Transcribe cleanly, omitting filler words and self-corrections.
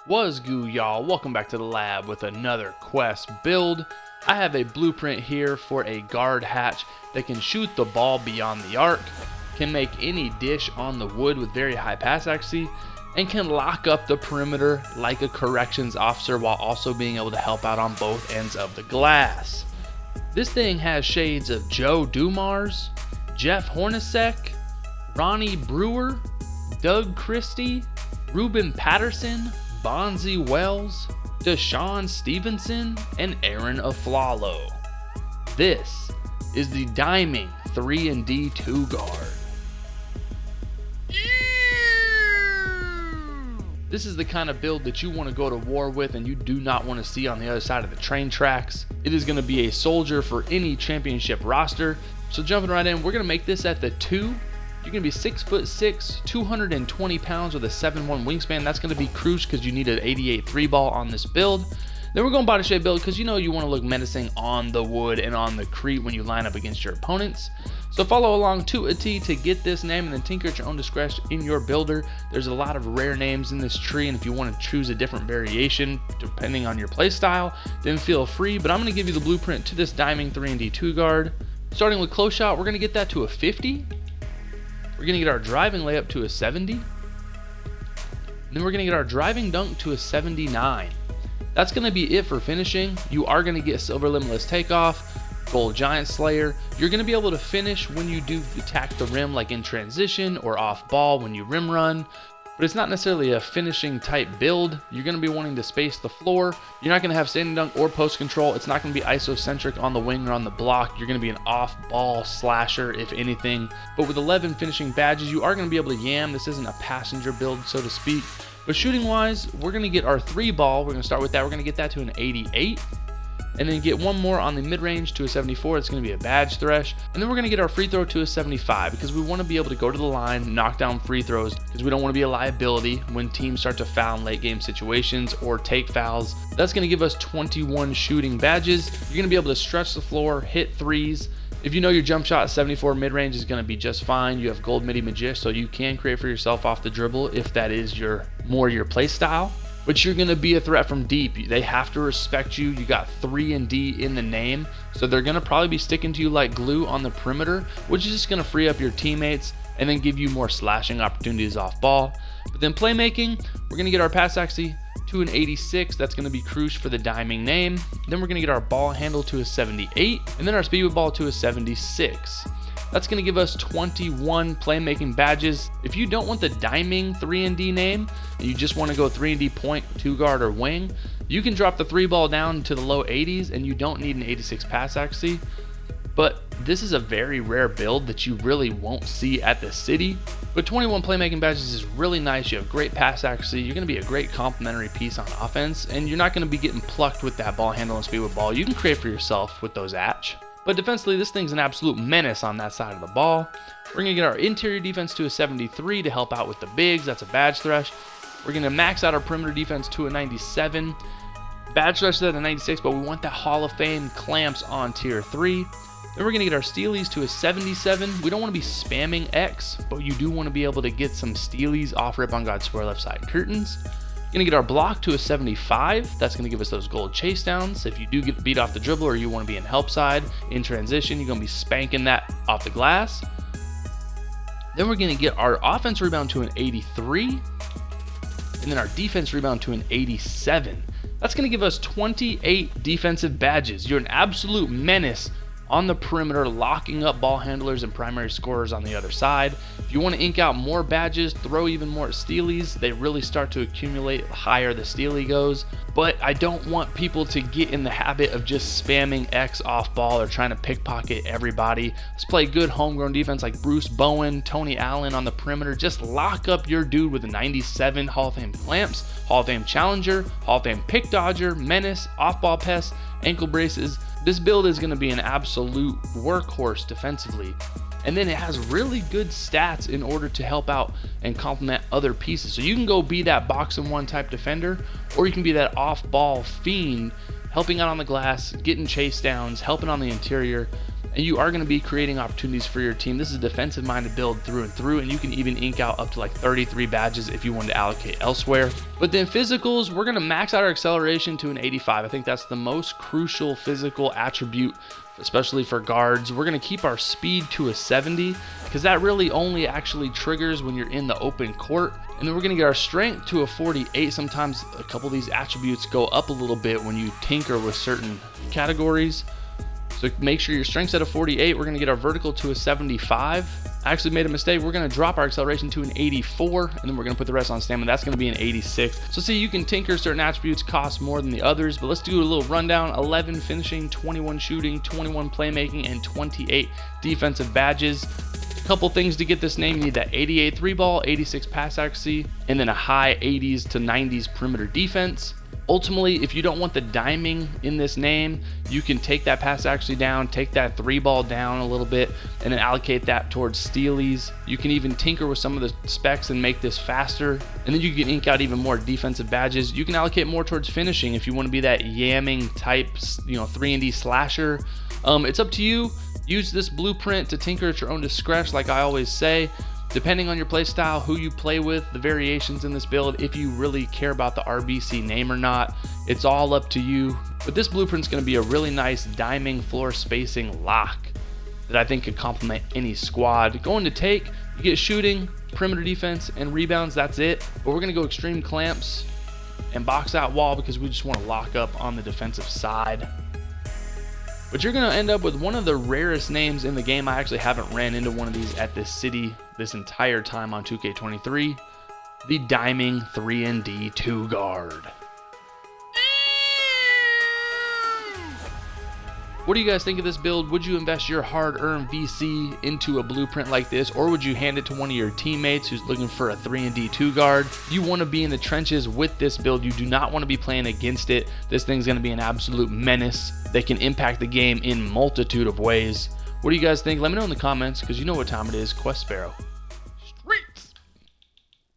What's good, y'all? Welcome back to the lab with another quest build. I have a blueprint here for a guard hatch that can shoot the ball beyond the arc, can make any dish on the wood with very high pass accuracy, and can lock up the perimeter like a corrections officer while also being able to help out on both ends of the glass. This thing has shades of Joe Dumars, Jeff Hornacek, Ronnie Brewer, Doug Christie, Ruben Patterson, Bonzi Wells, Deshaun Stevenson, and Aaron Afflalo. This is the Diming 3-and-D 2 guard. This is the kind of build that you want to go to war with and you do not want to see on the other side of the train tracks. It is going to be a soldier for any championship roster. So jumping right in, we're going to make this at the 2. You're going to be 6'6", 220 pounds with a 7'1" wingspan. That's going to be crucial because you need an 88 3-ball on this build. Then we're going body shape build because you know you want to look menacing on the wood and on the crete when you line up against your opponents. So follow along to a T to get this name and then tinker at your own discretion in your builder. There's a lot of rare names in this tree, and if you want to choose a different variation depending on your play style, then feel free. But I'm going to give you the blueprint to this Diming 3-and-D 2 guard. Starting with close shot, we're going to get that to a 50. We're going to get our driving layup to a 70. And then we're going to get our driving dunk to a 79. That's going to be it for finishing. You are going to get silver limitless takeoff, gold giant slayer. You're going to be able to finish when you do attack the rim, like in transition or off ball when you rim run. But it's not necessarily a finishing type build. You're going to be wanting to space the floor. You're not going to have standing dunk or post control. It's not going to be isocentric on the wing or on the block. You're going to be an off ball slasher, if anything. But with 11 finishing badges, you are going to be able to yam. This isn't a passenger build, so to speak. But shooting wise, we're going to get our 3-ball. We're going to start with that. We're going to get that to an 88. And then get one more on the mid-range to a 74. It's going to be a badge thresh. And then we're going to get our free throw to a 75 because we want to be able to go to the line, knock down free throws, because we don't want to be a liability when teams start to foul in late game situations or take fouls. That's going to give us 21 shooting badges. You're going to be able to stretch the floor, hit threes. If you know your jump shot 74 mid-range is going to be just fine. You have gold midi magician, so you can create for yourself off the dribble if that is your play style. But you're going to be a threat from deep. They have to respect you. You got 3-and-D in the name, so they're going to probably be sticking to you like glue on the perimeter, which is just going to free up your teammates and then give you more slashing opportunities off ball. But then playmaking, we're going to get our pass accuracy to an 86. That's going to be crucial for the Diming name. Then we're going to get our ball handle to a 78, and then our speed with ball to a 76. That's going to give us 21 playmaking badges. If you don't want the Diming 3-and-D name and you just want to go 3-and-D point, 2 guard, or wing, you can drop the 3-ball down to the low 80s and you don't need an 86 pass accuracy. But this is a very rare build that you really won't see at the city. But 21 playmaking badges is really nice. You have great pass accuracy. You're going to be a great complementary piece on offense, and you're not going to be getting plucked with that ball handle and speed with ball. You can create for yourself with those atch. But defensively, this thing's an absolute menace on that side of the ball. We're going to get our interior defense to a 73 to help out with the bigs. That's a badge thresh. We're going to max out our perimeter defense to a 97. Badge thresh is at a 96, but we want that Hall of Fame clamps on tier 3. Then we're going to get our steelies to a 77. We don't want to be spamming X, but you do want to be able to get some steelies off Rip on God's Square left side curtains. Going to get our block to a 75. That's going to give us those gold chase downs. If you do get beat off the dribble or you want to be in help side in transition, you're going to be spanking that off the glass. Then we're going to get our offense rebound to an 83, and then our defense rebound to an 87. That's going to give us 28 defensive badges. You're an absolute menace on the perimeter, locking up ball handlers and primary scorers on the other side. If you want to ink out more badges, throw even more steelies. They really start to accumulate the higher the steely goes. But I don't want people to get in the habit of just spamming X off ball or trying to pickpocket everybody. Let's play good homegrown defense like Bruce Bowen, Tony Allen on the perimeter. Just lock up your dude with a 97 Hall of Fame clamps, Hall of Fame challenger, Hall of Fame pick dodger, menace, off ball pest, ankle braces. This build is going to be an absolute workhorse defensively, and then it has really good stats in order to help out and complement other pieces. So you can go be that box and one type defender, or you can be that off ball fiend, helping out on the glass, getting chase downs, helping on the interior, and you are going to be creating opportunities for your team. This is a defensive minded build through and through, and you can even ink out up to like 33 badges if you wanted to allocate elsewhere. But then physicals, we're going to max out our acceleration to an 85. I think that's the most crucial physical attribute, especially for guards. We're going to keep our speed to a 70 because that really only actually triggers when you're in the open court. And then we're going to get our strength to a 48. Sometimes a couple of these attributes go up a little bit when you tinker with certain categories. So make sure your strength's at a 48. We're going to get our vertical to a 75. I actually made a mistake. We're going to drop our acceleration to an 84, and then we're going to put the rest on stamina. That's going to be an 86. So see, you can tinker. Certain attributes cost more than the others, but let's do a little rundown. 11 finishing, 21 shooting, 21 playmaking, and 28 defensive badges. A couple things to get this name. You need that 88 3 ball, 86 pass accuracy, and then a high 80s to 90s perimeter defense. Ultimately, if you don't want the diming in this name, you can take that pass accuracy down, take that 3 ball down a little bit, and then allocate that towards stealies. You can even tinker with some of the specs and make this faster, and then you can ink out even more defensive badges. You can allocate more towards finishing if you want to be that yamming type, 3-and-D slasher. It's up to you. Use this blueprint to tinker at your own discretion, like I always say. Depending on your play style, who you play with, the variations in this build, if you really care about the RBC name or not, it's all up to you. But this blueprint's going to be a really nice diming floor spacing lock that I think could complement any squad. Going to take, you get shooting, perimeter defense, and rebounds. That's it. But we're going to go extreme clamps and box out wall because we just want to lock up on the defensive side. But you're going to end up with one of the rarest names in the game. I actually haven't ran into one of these at this city this entire time on 2K23. The diming 3-and-D 2 guard. What do you guys think of this build? Would you invest your hard-earned VC into a blueprint like this, or would you hand it to one of your teammates who's looking for a 3-and-D 2 guard? You want to be in the trenches with this build. You do not want to be playing against it. This thing's going to be an absolute menace that can impact the game in multitude of ways. What do you guys think? Let me know in the comments, because you know what time it is. Quest Sparrow.